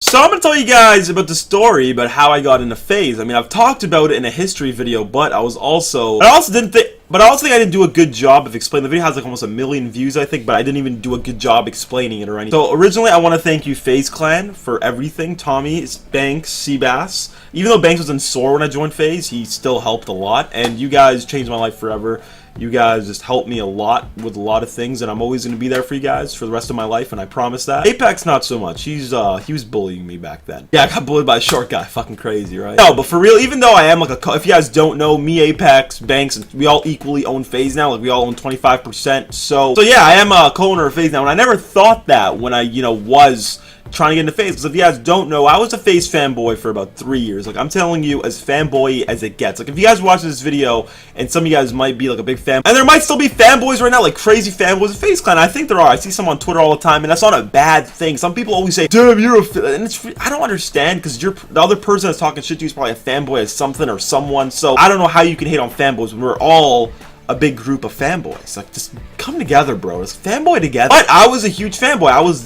So I'm gonna tell you guys about the story about how I got into FaZe. I mean, I've talked about it in a history video, but I also think I didn't do a good job of explaining. The video has like almost 1 million views, I think, but I didn't even do a good job explaining it or anything. So originally, I want to thank you, FaZe Clan, for everything. Tommy, Banks, Seabass. Even though Banks was in sore when I joined FaZe, he still helped a lot, and you guys changed my life forever. You guys just helped me a lot with a lot of things, and I'm always going to be there for you guys for the rest of my life, and I promise that. Apex, not so much. He was bullying me back then. Yeah, I got bullied by a short guy. Fucking crazy, right? No, but for real, even though I am like if you guys don't know, me, Apex, Banks, and we all equally own FaZe now. Like, we all own 25%. So yeah, I am a co-owner of FaZe now, and I never thought that when I, was trying to get into FaZe, because if you guys don't know, I was a FaZe fanboy for about 3 years. Like, I'm telling you, as fanboy as it gets. Like, if you guys watch this video, and some of you guys might be like a big fan, and there might still be fanboys right now, like crazy fanboys of FaZe Clan. I think there are. I see some on Twitter all the time, and that's not a bad thing. Some people always say, "Damn, you're a," and I don't understand, because the other person that's talking shit to you is probably a fanboy of something or someone. So I don't know how you can hate on fanboys when we're all a big group of fanboys. Like, just come together, bro. Let's fanboy together. But I was a huge fanboy. I was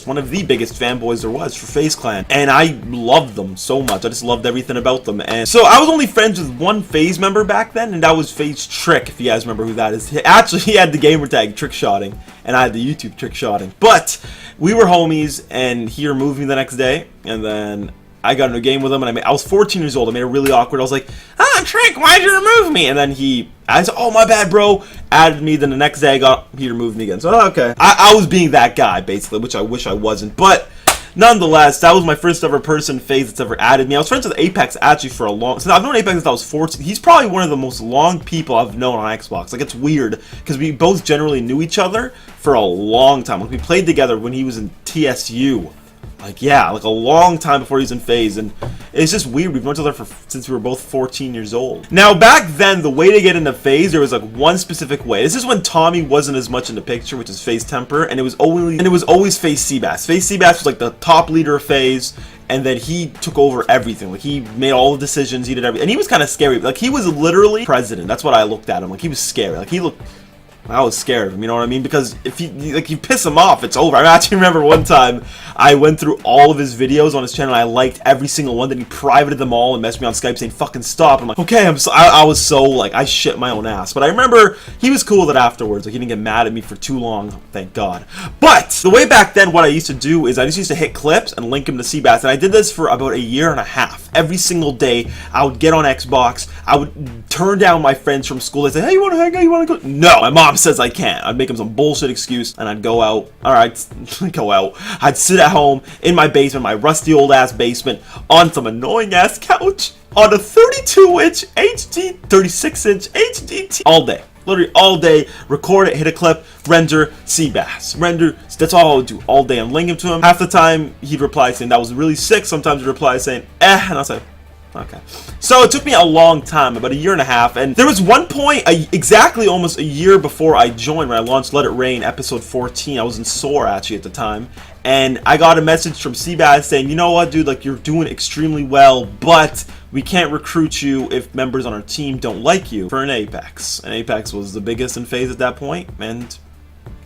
one of the biggest fanboys there was for FaZe Clan, and I loved them so much. I just loved everything about them. And so I was only friends with one FaZe member back then, and that was FaZe Trick, if you guys remember who that is. Actually, he had the gamer tag Trick Shotting, and I had the YouTube Trick Shotting. But we were homies, and he removed me the next day, and then I got in a game with him, and I was 14 years old. I made it really awkward. I was like, Trick, why'd you remove me? And then I said, oh, my bad, bro. Added me. Then the next day, he removed me again. So, okay. I was being that guy, basically, which I wish I wasn't. But nonetheless, that was my first ever person in FaZe that's ever added me. I was friends with Apex, actually, for a long... So I've known Apex since I was 14. He's probably one of the most long people I've known on Xbox. Like, it's weird, because we both generally knew each other for a long time. Like, we played together when he was in TSU. Like, yeah, like a long time before he was in FaZe, and it's just weird. We've known each other since we were both 14 years old. Now, back then, the way to get into FaZe, there was like one specific way. This is when Tommy wasn't as much in the picture, which is FaZe Temper, and it was always FaZe Seabass. FaZe Seabass was like the top leader of FaZe, and then he took over everything. Like, he made all the decisions, he did everything, and he was kind of scary. Like, he was literally president. That's what I looked at him. Like, he was scary. Like, I was scared of him, you know what I mean? Because if you piss him off, it's over. I actually remember one time I went through all of his videos on his channel. And I liked every single one. Then he privated them all and messaged me on Skype saying, "Fucking stop." I'm like, okay. I was so like, I shit my own ass. But I remember he was cool with it afterwards. Like, he didn't get mad at me for too long, thank God. But the way back then, what I used to do is I just used to hit clips and link them to Seabass. And I did this for about 1.5 years. Every single day, I would get on Xbox. I would turn down my friends from school. They'd say, "Hey, you want to hang out? You want to go?" No, my mom says I can't. I'd make him some bullshit excuse, and I'd go out. Alright, go out. I'd sit at home in my basement, my rusty old ass basement, on some annoying ass couch, on a 32-inch HD, 36-inch HD, all day. Literally all day, record it, hit a clip, render, Seabass. Render, that's all I would do all day. I'm linking to him. Half the time, he'd reply saying, "That was really sick." Sometimes he'd reply saying, "Eh," and I'll say, okay. So it took me a long time, about 1.5 years, and there was one point, exactly almost a year before I joined, when I launched Let It Rain, episode 14. I was in SOAR, actually, at the time, and I got a message from Seabass saying, "You know what, dude, like, you're doing extremely well, but we can't recruit you if members on our team don't like you for an Apex." And Apex was the biggest in FaZe at that point, and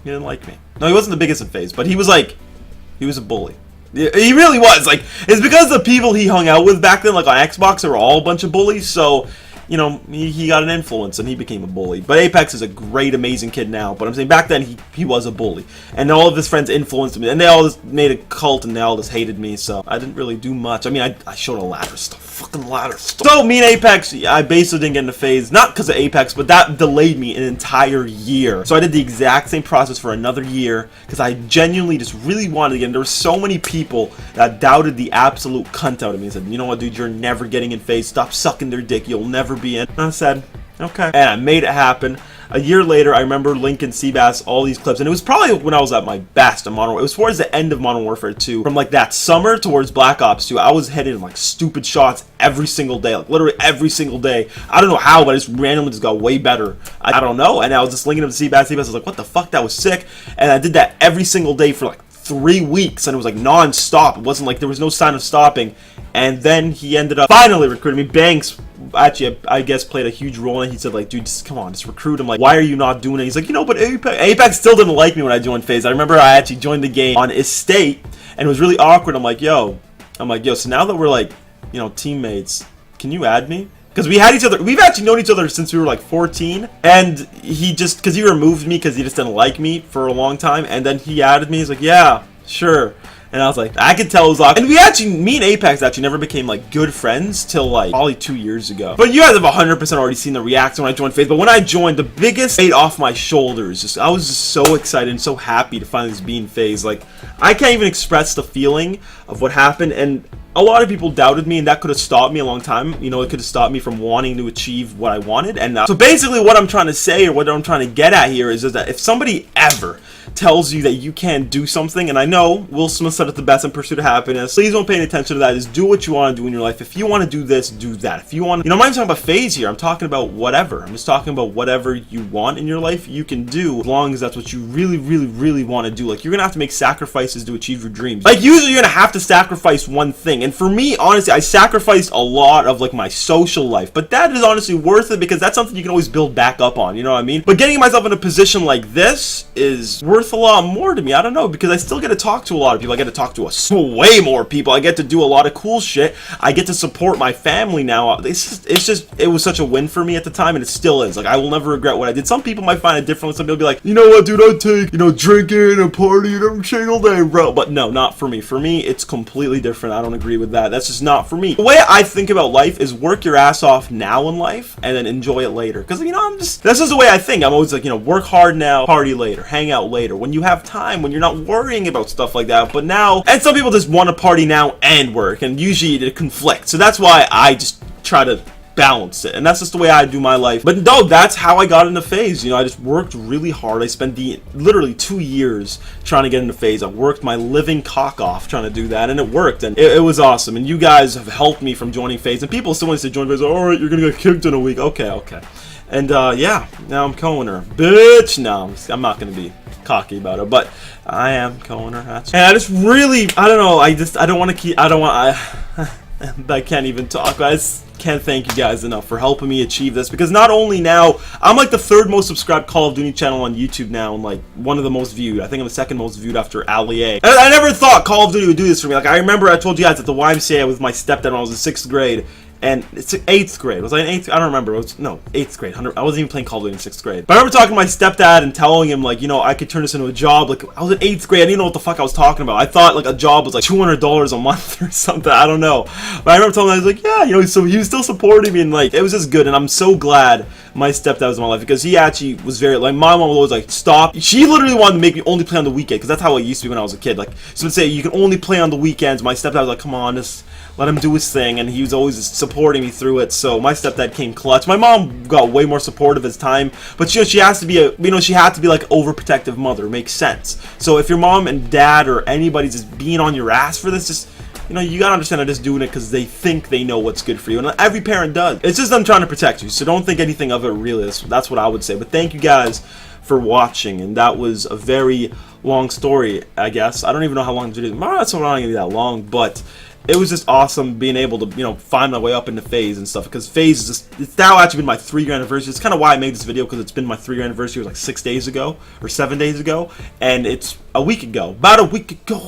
he didn't like me. No, he wasn't the biggest in FaZe, but he was a bully. He really was. Like, it's because the people he hung out with back then, like on Xbox, they were all a bunch of bullies. So, he got an influence and he became a bully. But Apex is a great, amazing kid now. But I'm saying back then he was a bully, and all of his friends influenced me, and they all just made a cult, and they all just hated me. So I didn't really do much. I mean, I showed a ladder stuff, fucking ladder stuff. So me and Apex, I basically didn't get into FaZe, not because of Apex, but that delayed me an entire year. So I did the exact same process for another year because I genuinely just really wanted to get in. There were so many people that doubted the absolute cunt out of me and said, "You know what, dude, you're never getting in FaZe. Stop sucking their dick. You'll never be in." And I said, okay. And I made it happen. A year later, I remember linking Seabass all these clips, and it was probably when I was at my best in Modern Warfare. It was towards the end of Modern Warfare 2. From like that summer towards Black Ops 2, I was hitting like stupid shots every single day, like literally every single day. I don't know how, but I just randomly just got way better. I don't know. And I was just linking him to Seabass. Seabass was like, "What the fuck? That was sick." And I did that every single day for like 3 weeks, and it was like non-stop. It wasn't like there was no sign of stopping. And then he ended up finally recruiting me. Banks actually, I guess, played a huge role in it. He said, like, "Dude, just come on, just recruit him. Like, why are you not doing it?" He's like, "But Apex still didn't like me when I joined FaZe." I remember I actually joined the game on Estate, and it was really awkward. I'm like, "Yo, I'm like, yo, so now that we're like, you know, teammates, can you add me? Because we had each other, we've actually known each other since we were like 14, and he just, because he removed me because he just didn't like me for a long time, and then he added me, he's like, yeah, sure. And I was like, I could tell it was awkward. And we actually, me and Apex actually never became like good friends till like probably 2 years ago. But you guys have 100% already seen the reaction when I joined FaZe. But when I joined, the biggest weight off my shoulders, just I was just so excited and so happy to finally be in FaZe. Like, I can't even express the feeling of what happened. And a lot of people doubted me, and that could have stopped me a long time. You know, it could have stopped me from wanting to achieve what I wanted. And so basically what I'm trying to say, or what I'm trying to get at here, is that if somebody ever tells you that you can't do something, and I know Will Smith said it the best in Pursuit of Happiness, please don't pay any attention to that. Is do what you want to do in your life. If you want to do this, do that. If you want, you know, I'm not even talking about FaZe here. I'm talking about whatever. I'm just talking about whatever you want in your life, you can do, as long as that's what you really, really, really want to do. Like, you're gonna have to make sacrifices to achieve your dreams. Like, usually you're gonna have to sacrifice one thing. And for me, honestly, I sacrificed a lot of like my social life, but that is honestly worth it, because that's something you can always build back up on, you know what I mean? But getting myself in a position like this is worth a lot more to me. I don't know, because I still get to talk to a lot of people. I get to talk to way more people. I get to do a lot of cool shit. I get to support my family now. It was such a win for me at the time, and it still is. Like, I will never regret what I did. Some people might find it differently. Some people be like, you know what, dude, I'd take, you know, drinking and partying every single day, bro. But no, not for me. For me, it's completely different. I don't agree with that. That's just not for me. The way I think about life is work your ass off now in life and then enjoy it later. Because, you know, that's just the way I think. I'm always like, you know, work hard now, party later, hang out later. When you have time, when you're not worrying about stuff like that. But now, and some people just want to party now and work, and usually it conflicts. So that's why I just try to balance it, and that's just the way I do my life. But no, that's how I got into FaZe. You know, I just worked really hard. I spent literally 2 years trying to get into FaZe. I worked my living cock off trying to do that, and it worked, and it was awesome. And you guys have helped me from joining FaZe, and people still want to say join FaZe. All right, you're gonna get kicked in a week. Okay. And yeah, now I'm co-owner. Bitch, no, I'm not gonna be cocky about it, but I am co-owner. And I just really, I don't know. I don't want to keep. I can't even talk. I just can't thank you guys enough for helping me achieve this, because not only now, I'm like the 3rd most subscribed Call of Duty channel on YouTube now, and like one of the most viewed. I think I'm the 2nd most viewed after Ali-A. And I never thought Call of Duty would do this for me. Like, I remember I told you guys at the YMCA with my stepdad when I was in 6th grade. And it's 8th grade. Was I in 8th? I don't remember. No, 8th grade. I wasn't even playing Call of Duty in 6th grade. But I remember talking to my stepdad and telling him, like, you know, I could turn this into a job. Like, I was in 8th grade. I didn't know what the fuck I was talking about. I thought, like, a job was, like, $200 a month or something. I don't know. But I remember telling him, I was like, yeah, you know, so he was still supporting me. And, like, it was just good. And I'm so glad my stepdad was in my life, because he actually was very, like, my mom was always, like, stop. She literally wanted to make me only play on the weekend, because that's how it used to be when I was a kid. Like, so would say, you can only play on the weekends. My stepdad was like, come on, just let him do his thing, and he was always supporting me through it. So my stepdad came clutch. My mom got way more supportive as time, but you know, she has to be she had to be like overprotective mother. Makes sense. So if your mom and dad or anybody's just being on your ass for this, just, you know, you gotta understand they're just doing it because they think they know what's good for you, and every parent does. It's just them trying to protect you. So don't think anything of it really is. That's what I would say. But thank you guys for watching, and that was a very long story, I guess. I don't even know how long the video is. It's not gonna be that long, but it was just awesome being able to, you know, find my way up into FaZe and stuff, because FaZe is just, it's now actually been my 3-year anniversary. It's kind of why I made this video, because it's been my 3-year anniversary. It was like 6 days ago or 7 days ago, and it's a week ago, about a week ago.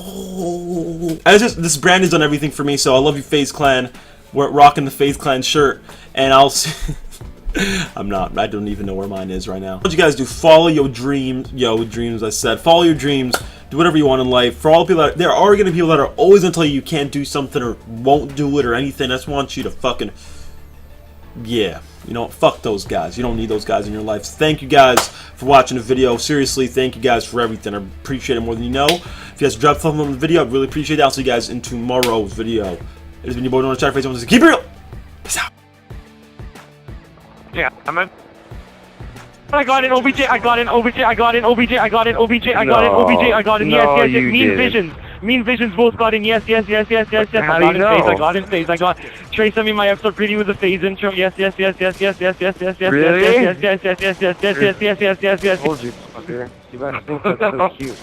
And it's just, this brand has done everything for me. So I love you, FaZe Clan. We're rocking the FaZe Clan shirt, and I'll see. I don't even know where mine is right now. What you guys do, follow your dreams. Dreams, I said. Follow your dreams. Do whatever you want in life. For all people that, there are going to be people that are always going to tell you you can't do something or won't do it or anything. I just want you to fucking, yeah, you know, fuck those guys. You don't need those guys in your life. So thank you guys for watching the video. Seriously, thank you guys for everything. I appreciate it more than you know. If you guys drop a thumbs up on the video, I'd really appreciate it. I'll see you guys in tomorrow's video. It has been your boy, Don't Chat FaZe. Keep it real. Peace out. Yeah, I'm in. I got an OBJ, I got an OBJ, I got an OBJ, I got an OBJ, I got an OBJ, I got an yes, Mean Visions both got in yes. I got in FaZe, I got in FaZe, I got Trey sent me my episode preview with the FaZe intro, yes. Really? Yes. Told you, fucker. You better think that's so cute.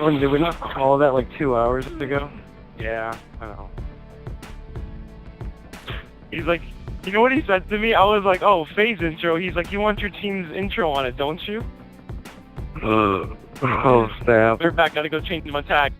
Did we not call that like 2 hours ago? Yeah, I know. He's like, You know what he said to me? I was like, oh, FaZe intro. He's like, you want your team's intro on it, don't you? Oh, snap. We're back, gotta go change my tag.